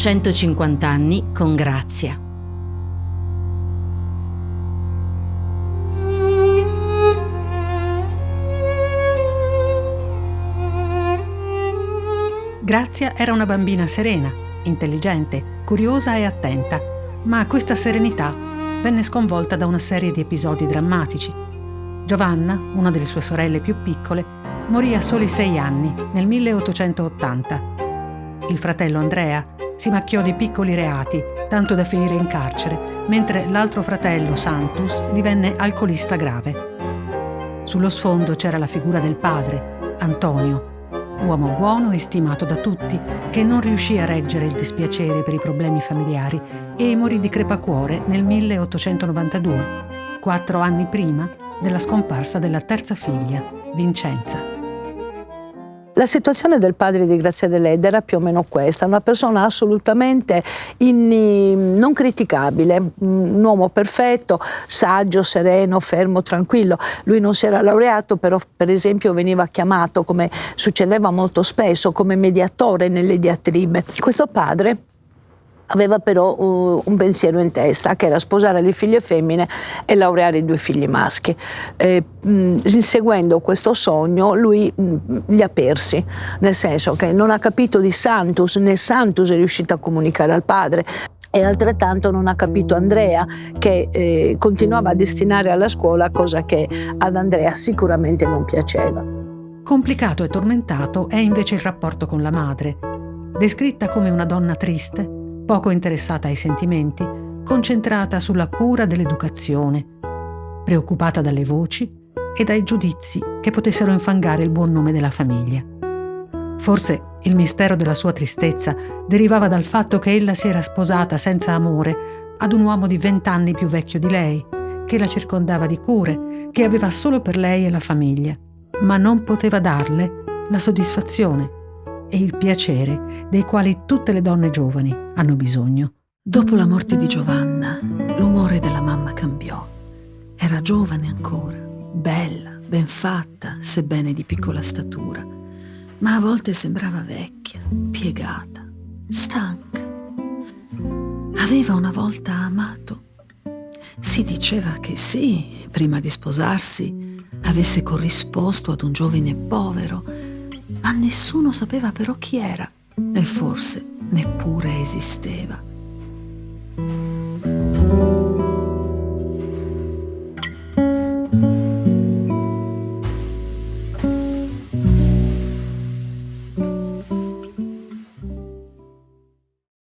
150 anni con Grazia. Grazia era una bambina serena, intelligente, curiosa e attenta, ma questa serenità venne sconvolta da una serie di episodi drammatici. Giovanna, una delle sue sorelle più piccole, morì a soli 6 anni, nel 1880. Il fratello Andrea si macchiò di piccoli reati, tanto da finire in carcere, mentre l'altro fratello, Santus, divenne alcolista grave. Sullo sfondo c'era la figura del padre, Antonio, uomo buono e stimato da tutti, che non riuscì a reggere il dispiacere per i problemi familiari e morì di crepacuore nel 1892, 4 anni prima della scomparsa della terza figlia, Vincenza. La situazione del padre di Grazia Deledda era più o meno questa: una persona assolutamente non criticabile, un uomo perfetto, saggio, sereno, fermo, tranquillo. Lui non si era laureato, però per esempio veniva chiamato, come succedeva molto spesso, come mediatore nelle diatribe. Questo padre aveva però un pensiero in testa, che era sposare le figlie femmine e laureare i 2 figli maschi. Inseguendo questo sogno lui li ha persi, nel senso che non ha capito di Santus, né Santus è riuscito a comunicare al padre, e altrettanto non ha capito Andrea, che continuava a destinare alla scuola, cosa che ad Andrea sicuramente non piaceva. Complicato e tormentato è invece il rapporto con la madre, descritta come una donna triste, poco interessata ai sentimenti, concentrata sulla cura dell'educazione, preoccupata dalle voci e dai giudizi che potessero infangare il buon nome della famiglia. Forse il mistero della sua tristezza derivava dal fatto che ella si era sposata senza amore ad un uomo di 20 anni più vecchio di lei, che la circondava di cure, che aveva solo per lei e la famiglia, ma non poteva darle la soddisfazione e il piacere dei quali tutte le donne giovani hanno bisogno. Dopo la morte di Giovanna, l'umore della mamma cambiò. Era giovane ancora, bella, ben fatta, sebbene di piccola statura, ma a volte sembrava vecchia, piegata, stanca. Aveva una volta amato. Si diceva che sì, prima di sposarsi, avesse corrisposto ad un giovane povero, ma nessuno sapeva però chi era, e forse neppure esisteva.